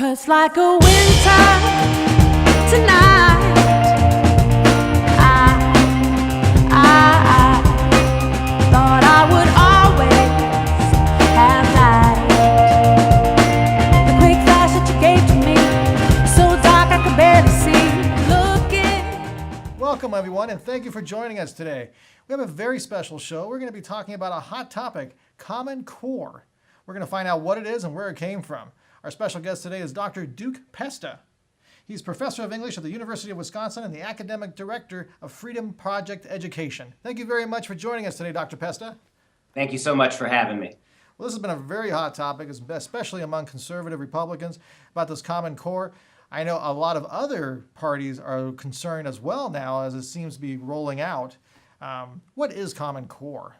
'Cause like a winter tonight, I thought I would always have light. The quick flash that you gave to me, so dark I could barely see. Looking. Welcome everyone, and thank you for joining us today. We have a very special show. We're going to be talking about a hot topic, Common Core. We're going to find out what it is and where it came from. Our special guest today is Dr. Duke Pesta. He's professor of English at the University of Wisconsin and the academic director of FreedomProject Education. Thank you very much for joining us today, Dr. Pesta. Thank you so much for having me. Well, this has been a very hot topic, especially among conservative Republicans, about this Common Core. I know a lot of other parties are concerned as well now as it seems to be rolling out. What is Common Core?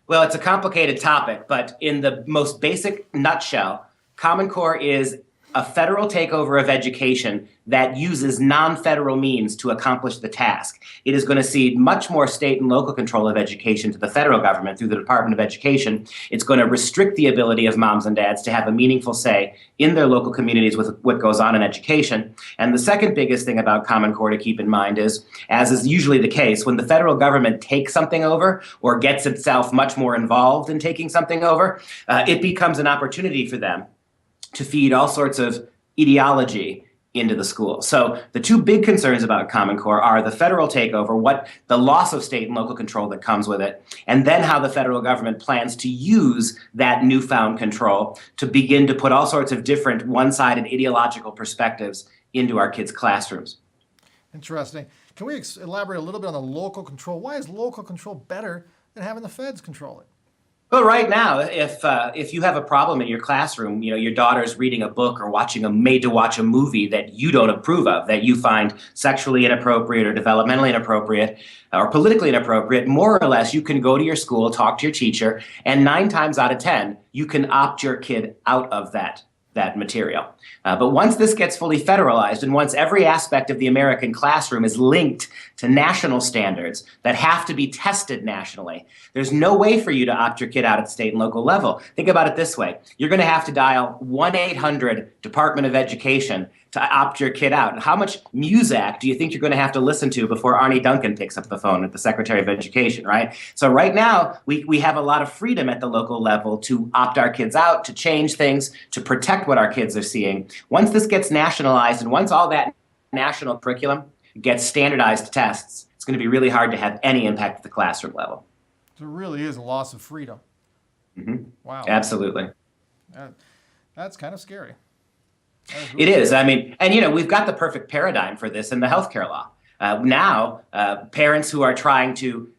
Well, it's a complicated topic, but in the most basic nutshell, Common Core is a federal takeover of education that uses non-federal means to accomplish the task. It is going to cede much more state and local control of education to the federal government through the Department of Education. It's going to restrict the ability of moms and dads to have a meaningful say in their local communities with what goes on in education. And the second biggest thing about Common Core to keep in mind is, as is usually the case, when the federal government takes something over or gets itself much more involved in taking something over, it becomes an opportunity for them to feed all sorts of ideology into the school. So the two big concerns about Common Core are the federal takeover, what the loss of state and local control that comes with it, and then how the federal government plans to use that newfound control to begin to put all sorts of different one-sided ideological perspectives into our kids' classrooms. Interesting. Can we elaborate a little bit on the local control? Why is local control better than having the feds control it? Well, right now, if you have a problem in your classroom, your daughter's reading a book or made to watch a movie that you don't approve of, that you find sexually inappropriate or developmentally inappropriate or politically inappropriate, more or less, you can go to your school, talk to your teacher, and 9 times out of 10, you can opt your kid out of that material. But once this gets fully federalized and once every aspect of the American classroom is linked to national standards that have to be tested nationally, there's no way for you to opt your kid out at the state and local level. Think about it this way. You're going to have to dial 1-800 Department of Education to opt your kid out. How much Muzak do you think you're going to have to listen to before Arnie Duncan picks up the phone at the Secretary of Education, right? So right now, we have a lot of freedom at the local level to opt our kids out, to change things, to protect what our kids are seeing. Once this gets nationalized and once all that national curriculum gets standardized tests, it's going to be really hard to have any impact at the classroom level. So it really is a loss of freedom. Mm-hmm. Wow. Absolutely. That's kind of scary. It is. I mean, and we've got the perfect paradigm for this in the healthcare law. Now, parents who are trying to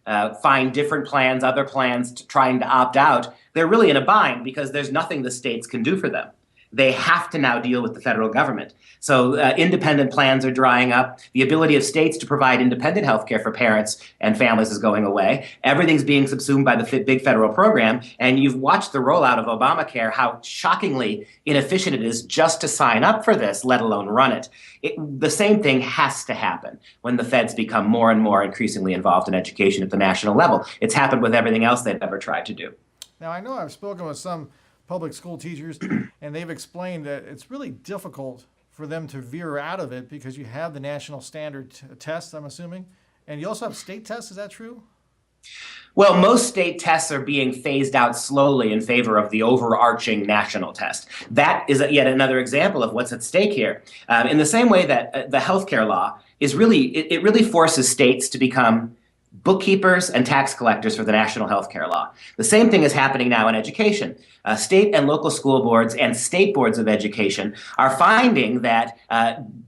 find different plans, other plans, trying to opt out, they're really in a bind because there's nothing the states can do for them. They have to now deal with the federal government. So independent plans are drying up. The ability of states to provide independent health care for parents and families is going away. Everything's being subsumed by the big federal program. And you've watched the rollout of Obamacare, how shockingly inefficient it is just to sign up for this, let alone run it. The same thing has to happen when the feds become more and more increasingly involved in education at the national level. It's happened with everything else they've ever tried to do. Now, I know I've spoken with some public school teachers, and they've explained that it's really difficult for them to veer out of it because you have the national standard tests, I'm assuming, and you also have state tests. Is that true? Well, most state tests are being phased out slowly in favor of the overarching national test. That is yet another example of what's at stake here. In the same way that the healthcare law is it really forces states to become bookkeepers and tax collectors for the national health care law. The same thing is happening now in education. State and local school boards and state boards of education are finding that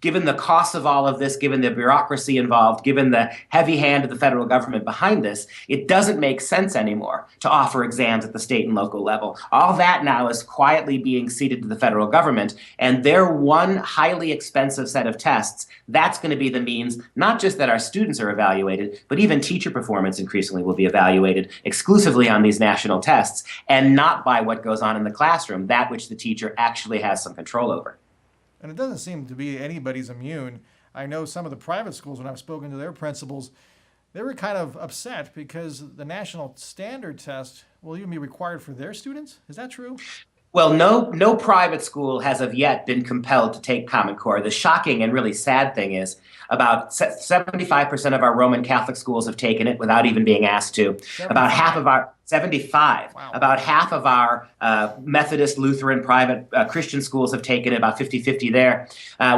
given the cost of all of this, given the bureaucracy involved, given the heavy hand of the federal government behind this, it doesn't make sense anymore to offer exams at the state and local level. All that now is quietly being ceded to the federal government, and their one highly expensive set of tests, that's going to be the means, not just that our students are evaluated, but even teacher performance increasingly will be evaluated exclusively on these national tests and not by what goes on in the classroom, that which the teacher actually has some control over. And it doesn't seem to be anybody's immune. I know some of the private schools, when I've spoken to their principals, they were kind of upset because the national standard test will even be required for their students. Is that true? Well, no private school has of yet been compelled to take Common Core. The shocking and really sad thing is about 75% of our Roman Catholic schools have taken it without even being asked to. 75. About half of our 75. Wow. About half of our Methodist, Lutheran, private Christian schools have taken it, about 50-50 there,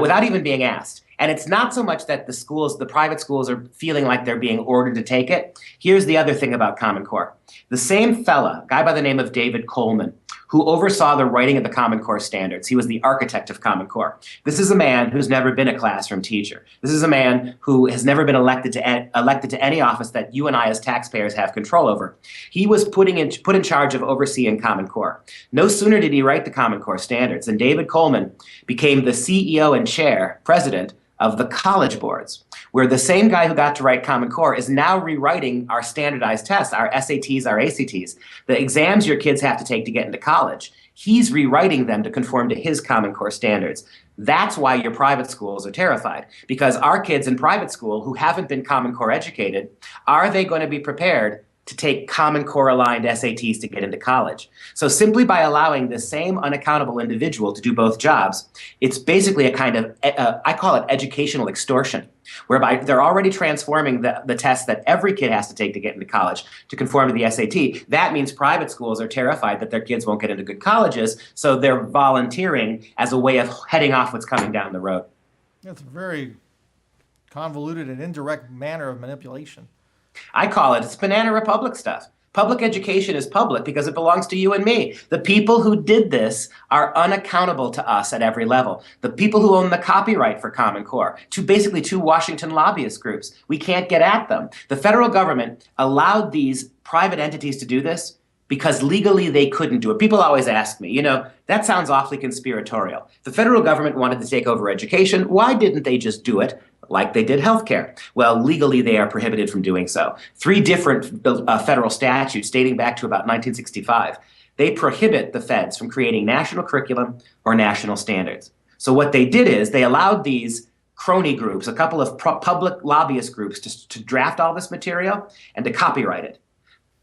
without even being asked. And it's not so much that the private schools are feeling like they're being ordered to take it. Here's the other thing about Common Core. The same fella, a guy by the name of David Coleman, who oversaw the writing of the Common Core standards. He was the architect of Common Core. This is a man who's never been a classroom teacher. This is a man who has never been elected to any office that you and I as taxpayers have control over. He was put in charge of overseeing Common Core. No sooner did he write the Common Core standards than David Coleman became the CEO and president of the college boards, where the same guy who got to write Common Core is now rewriting our standardized tests, our SATs, our ACTs, the exams your kids have to take to get into college. He's rewriting them to conform to his Common Core standards. That's why your private schools are terrified, because our kids in private school who haven't been Common Core educated, are they going to be prepared to take Common Core aligned SATs to get into college? So simply by allowing the same unaccountable individual to do both jobs, it's basically a kind of, I call it educational extortion, whereby they're already transforming the test that every kid has to take to get into college to conform to the SAT. That means private schools are terrified that their kids won't get into good colleges, so they're volunteering as a way of heading off what's coming down the road. That's a very convoluted and indirect manner of manipulation. I call it's Banana Republic stuff. Public education is public because it belongs to you and me. The people who did this are unaccountable to us at every level. The people who own the copyright for Common Core, basically two Washington lobbyist groups, we can't get at them. The federal government allowed these private entities to do this because legally they couldn't do it. People always ask me, that sounds awfully conspiratorial. The federal government wanted to take over education. Why didn't they just do it like they did healthcare? Well, legally they are prohibited from doing so. 3 different federal statutes dating back to about 1965. They prohibit the feds from creating national curriculum or national standards. So what they did is they allowed these crony groups, a couple of public lobbyist groups, to draft all this material and to copyright it.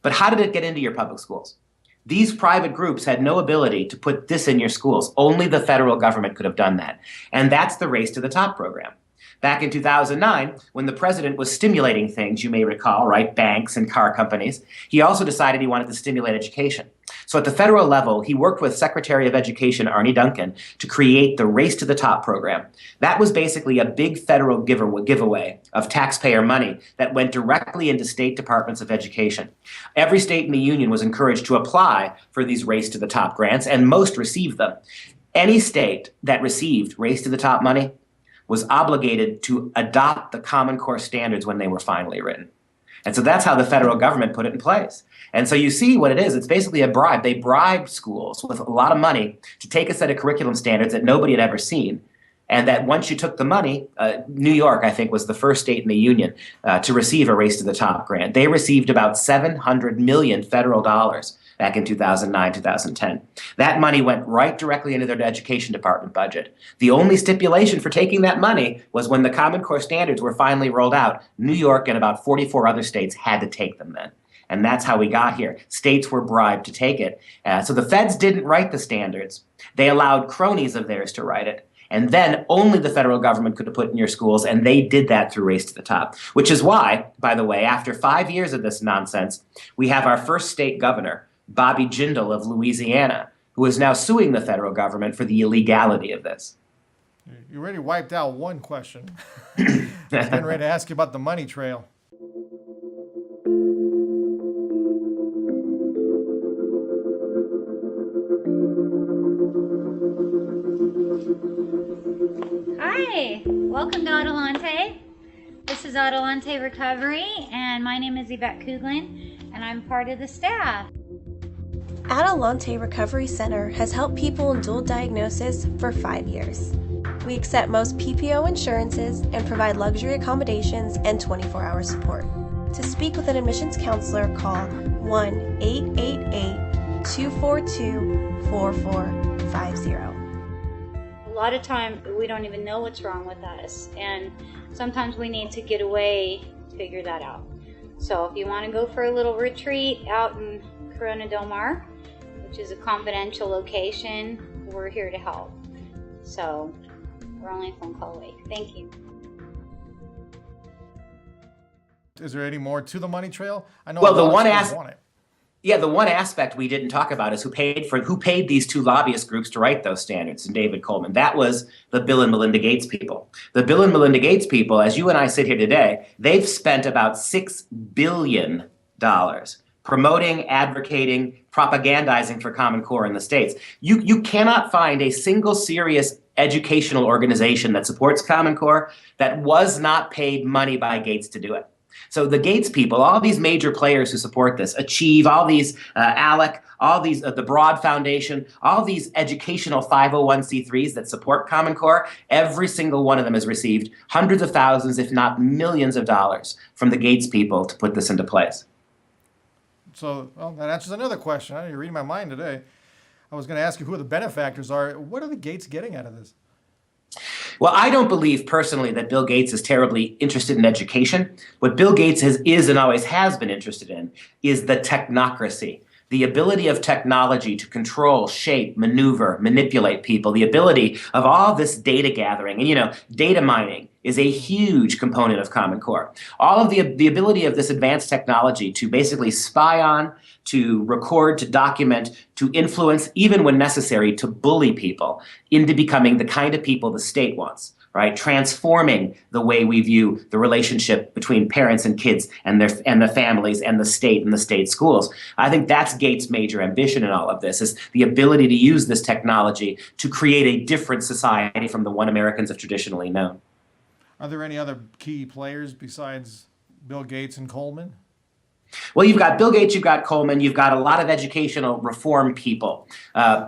But how did it get into your public schools? These private groups had no ability to put this in your schools. Only the federal government could have done that. And that's the Race to the Top program. Back in 2009, when the president was stimulating things, you may recall, right, banks and car companies, he also decided he wanted to stimulate education. So at the federal level, he worked with Secretary of Education Arne Duncan to create the Race to the Top program. That was basically a big federal giveaway of taxpayer money that went directly into state departments of education. Every state in the union was encouraged to apply for these Race to the Top grants, and most received them. Any state that received Race to the Top money was obligated to adopt the Common Core standards when they were finally written. And so that's how the federal government put it in place. And so you see what it is. It's basically a bribe. They bribed schools with a lot of money to take a set of curriculum standards that nobody had ever seen. And that once you took the money, New York, I think, was the first state in the union to receive a Race to the Top grant. They received about $700 million federal dollars back in 2009, 2010. That money went right directly into their education department budget. The only stipulation for taking that money was when the Common Core standards were finally rolled out, New York and about 44 other states had to take them then. And that's how we got here. States were bribed to take it. So the feds didn't write the standards. They allowed cronies of theirs to write it. And then only the federal government could have put in your schools, and they did that through Race to the Top. Which is why, by the way, after 5 years of this nonsense, we have our first state governor, Bobby Jindal of Louisiana, who is now suing the federal government for the illegality of this. You already wiped out one question. I was getting ready to ask you about the money trail. Hi, welcome to Adelante. This is Adelante Recovery, and my name is Yvette Kuglin, and I'm part of the staff. Adelante Recovery Center has helped people in dual diagnosis for 5 years. We accept most PPO insurances and provide luxury accommodations and 24-hour support. To speak with an admissions counselor, call 1-888-242-4450. A lot of time we don't even know what's wrong with us, and sometimes we need to get away to figure that out. So if you want to go for a little retreat out in Corona Del Mar, which is a confidential location, we're here to help. So we're only a phone call away. Thank you. Is there any more to the money trail? I know Well, a lot the one of schools want it. Yeah, the one aspect we didn't talk about is who paid these two lobbyist groups to write those standards, and David Coleman. That was the Bill and Melinda Gates people. The Bill and Melinda Gates people, as you and I sit here today, they've spent about $6 billion promoting, advocating, propagandizing for Common Core in the States. You cannot find a single serious educational organization that supports Common Core that was not paid money by Gates to do it. So the Gates people, all these major players who support this, Achieve, all these ALEC, all these the Broad Foundation, all these educational 501c3s that support Common Core, every single one of them has received hundreds of thousands, if not millions of dollars from the Gates people to put this into place. So, well, that answers another question. You're reading my mind today. I was going to ask you who the benefactors are. What are the Gates getting out of this? Well, I don't believe personally that Bill Gates is terribly interested in education. What Bill Gates is and always has been interested in is the technocracy, the ability of technology to control, shape, maneuver, manipulate people, the ability of all this data gathering. And, data mining is a huge component of Common Core. All of the ability of this advanced technology to basically spy on, to record, to document, to influence, even when necessary, to bully people into becoming the kind of people the state wants, right? Transforming the way we view the relationship between parents and kids and the families and the state schools. I think that's Gates' major ambition in all of this, is the ability to use this technology to create a different society from the one Americans have traditionally known. Are there any other key players besides Bill Gates and Coleman? Well, you've got Bill Gates, you've got Coleman, you've got a lot of educational reform people,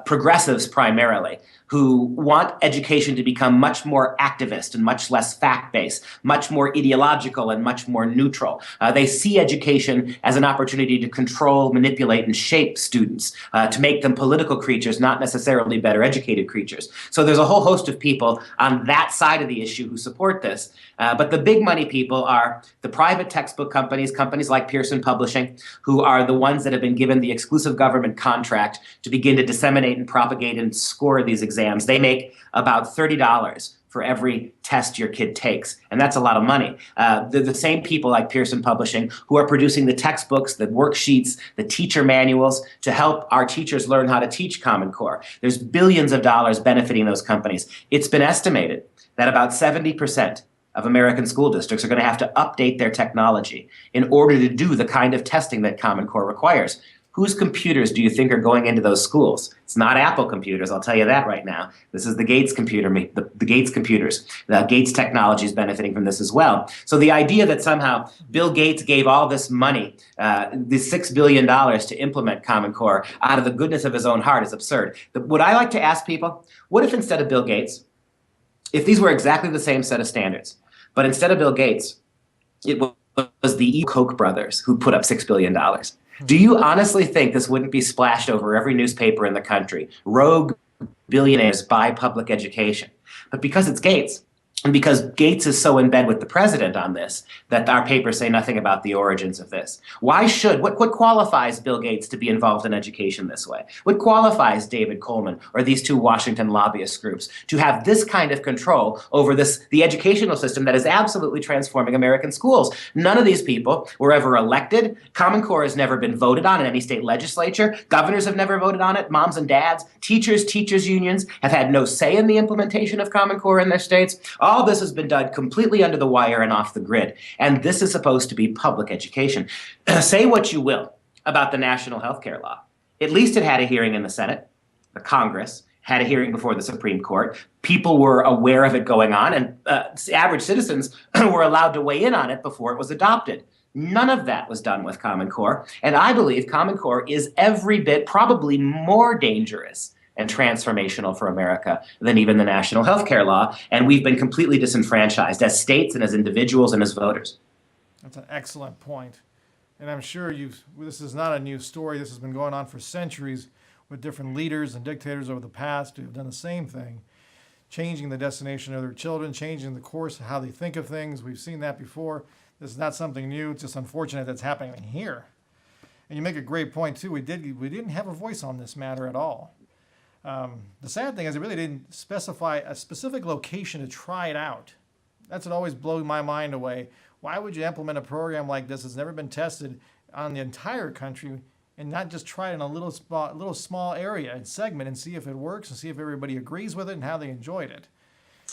progressives primarily, who want education to become much more activist and much less fact-based, much more ideological and much more neutral. They see education as an opportunity to control, manipulate, and shape students, to make them political creatures, not necessarily better educated creatures. So there's a whole host of people on that side of the issue who support this. But the big money people are the private textbook companies like Pearson Publishing, who are the ones that have been given the exclusive government contract to begin to disseminate and propagate and score these exams. They make about $30 for every test your kid takes, and that's a lot of money. They're the same people like Pearson Publishing who are producing the textbooks, the worksheets, the teacher manuals to help our teachers learn how to teach Common Core. There's billions of dollars benefiting those companies. It's been estimated that about 70% of American school districts are going to have to update their technology in order to do the kind of testing that Common Core requires. Whose computers do you think are going into those schools? It's not Apple computers, I'll tell you that right now. This is the Gates computer, the Gates computers. The Gates technology is benefiting from this as well. So the idea that somehow Bill Gates gave all this money, this $6 billion to implement Common Core out of the goodness of his own heart is absurd. What I like to ask people, what if instead of Bill Gates, if these were exactly the same set of standards, but instead of Bill Gates, it was the Koch brothers who put up $6 billion. Do you honestly think this wouldn't be splashed over every newspaper in the country? Rogue billionaires buy public education. But because it's Gates, and because Gates is so in bed with the president on this, that our papers say nothing about the origins of this. What qualifies Bill Gates to be involved in education this way? What qualifies David Coleman or these two Washington lobbyist groups to have this kind of control over the educational system that is absolutely transforming American schools? None of these people were ever elected. Common Core has never been voted on in any state legislature. Governors have never voted on it. Moms and dads, teachers unions have had no say in the implementation of Common Core in their states. All this has been done completely under the wire and off the grid. And this is supposed to be public education. Say what you will about the national health care law. At least it had a hearing in the Senate. The Congress had a hearing before the Supreme Court. People were aware of it going on, and average citizens were allowed to weigh in on it before it was adopted. None of that was done with Common Core. And I believe Common Core is every bit, probably more dangerous and transformational for America than even the national health care law. And we've been completely disenfranchised as states and as individuals and as voters. That's an excellent point. And I'm sure this is not a new story. This has been going on for centuries with different leaders and dictators over the past who have done the same thing, changing the destination of their children, changing the course of how they think of things. We've seen that before. This is not something new. It's just unfortunate that's happening here. And you make a great point too. We didn't have a voice on this matter at all. The sad thing is it really didn't specify a specific location to try it out. That's what always blows my mind away. Why would you implement a program like this that's never been tested on the entire country and not just try it in a little small area and segment and see if it works and see if everybody agrees with it and how they enjoyed it?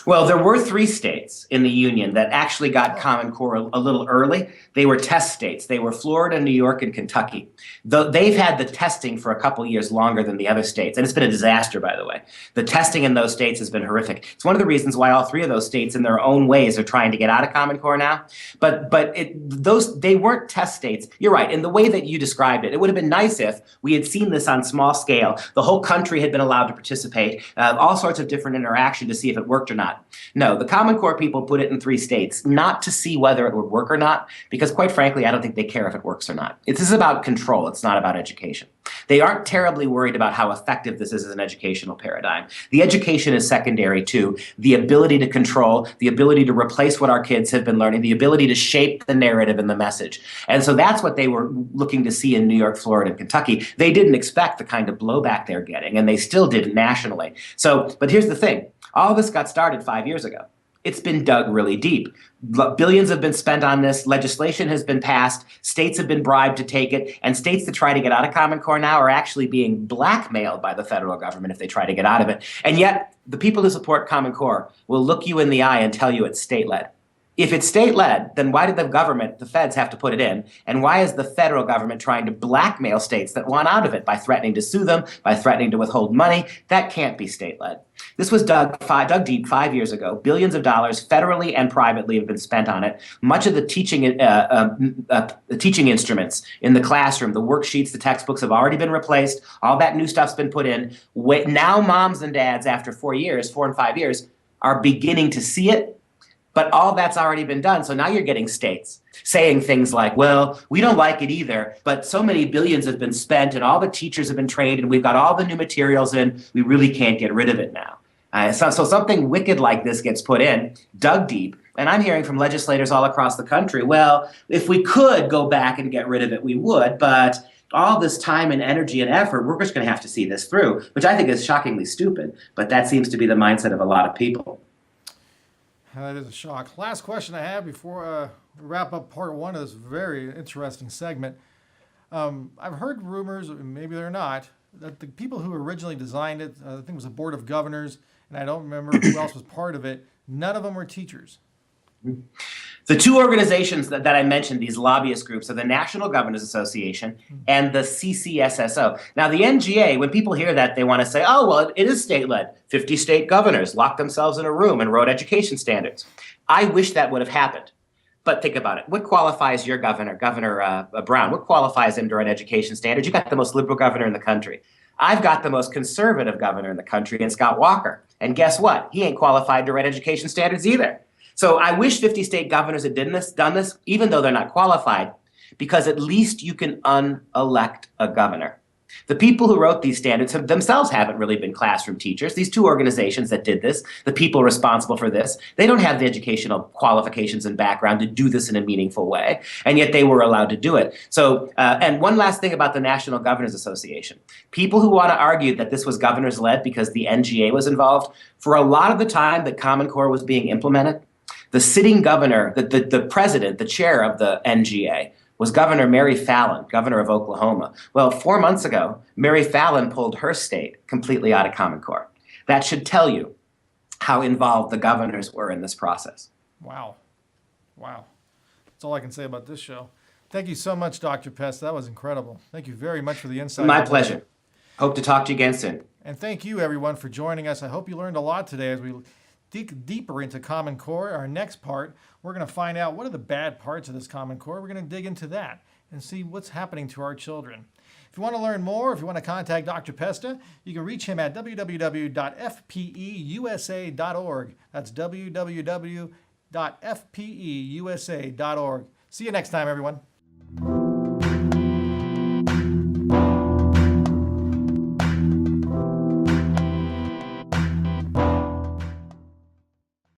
Well, there were 3 states in the Union that actually got Common Core a little early. They were test states. They were Florida, New York, and Kentucky. They've had the testing for a couple years longer than the other states, and it's been a disaster, by the way. The testing in those states has been horrific. It's one of the reasons why all 3 of those states, in their own ways, are trying to get out of Common Core now. But they weren't test states. You're right. In the way that you described it would have been nice if we had seen this on small scale. The whole country had been allowed to participate, all sorts of different interaction to see if it worked or not. No, the Common Core people put it in 3 states, not to see whether it would work or not, because quite frankly, I don't think they care if it works or not. This is about control. It's not about education. They aren't terribly worried about how effective this is as an educational paradigm. The education is secondary to the ability to control, the ability to replace what our kids have been learning, the ability to shape the narrative and the message. And so that's what they were looking to see in New York, Florida, and Kentucky. They didn't expect the kind of blowback they're getting, and they still didn't nationally. But here's the thing. All this got started 5 years ago. It's been dug really deep. Billions have been spent on this. Legislation has been passed. States have been bribed to take it. And states that try to get out of Common Core now are actually being blackmailed by the federal government if they try to get out of it. And yet, the people who support Common Core will look you in the eye and tell you it's state-led. If it's state-led, then why did the feds have to put it in? And why is the federal government trying to blackmail states that want out of it by threatening to sue them, by threatening to withhold money? That can't be state-led. This was dug deep 5 years ago. Billions of dollars, federally and privately, have been spent on it. Much of the teaching instruments in the classroom, the worksheets, the textbooks have already been replaced. All that new stuff's been put in. Now moms and dads, after 4 and 5 years, are beginning to see it. But all that's already been done. So now you're getting states saying things like, well, we don't like it either, but so many billions have been spent and all the teachers have been trained and we've got all the new materials in, we really can't get rid of it now. So something wicked like this gets put in, dug deep, and I'm hearing from legislators all across the country, well, if we could go back and get rid of it, we would, but all this time and energy and effort, we're just going to have to see this through, which I think is shockingly stupid, but that seems to be the mindset of a lot of people. That is a shock. Last question I have before we wrap up part 1 of this very interesting segment. I've heard rumors, maybe they're not, that the people who originally designed it, I think it was a board of governors, and I don't remember who else was part of it, none of them were teachers. The 2 organizations that I mentioned, these lobbyist groups, are the National Governors Association and the CCSSO. Now, the NGA, when people hear that, they want to say, oh, well, it is state-led. 50 state governors locked themselves in a room and wrote education standards. I wish that would have happened. But think about it. What qualifies your governor, Governor Brown? What qualifies him to write education standards? You got the most liberal governor in the country. I've got the most conservative governor in the country, and Scott Walker. And guess what? He ain't qualified to write education standards either. So I wish 50 state governors had done this, even though they're not qualified, because at least you can unelect a governor. The people who wrote these standards themselves haven't really been classroom teachers. These 2 organizations that did this, the people responsible for this, they don't have the educational qualifications and background to do this in a meaningful way, and yet they were allowed to do it. So, and one last thing about the National Governors Association. People who want to argue that this was governors-led because the NGA was involved, for a lot of the time that Common Core was being implemented, the sitting governor, the president, the chair of the NGA, was Governor Mary Fallin, governor of Oklahoma. Well, 4 months ago, Mary Fallin pulled her state completely out of Common Core. That should tell you how involved the governors were in this process. Wow. Wow. That's all I can say about this show. Thank you so much, Dr. Pesta. That was incredible. Thank you very much for the insight. My pleasure. Hope to talk to you again soon. And thank you, everyone, for joining us. I hope you learned a lot today as we dig deeper into Common Core. Our next part, we're going to find out what are the bad parts of this Common Core. We're going to dig into that and see what's happening to our children. If you want to learn more, if you want to contact Dr. Pesta, you can reach him at www.fpeusa.org. That's www.fpeusa.org. See you next time, everyone.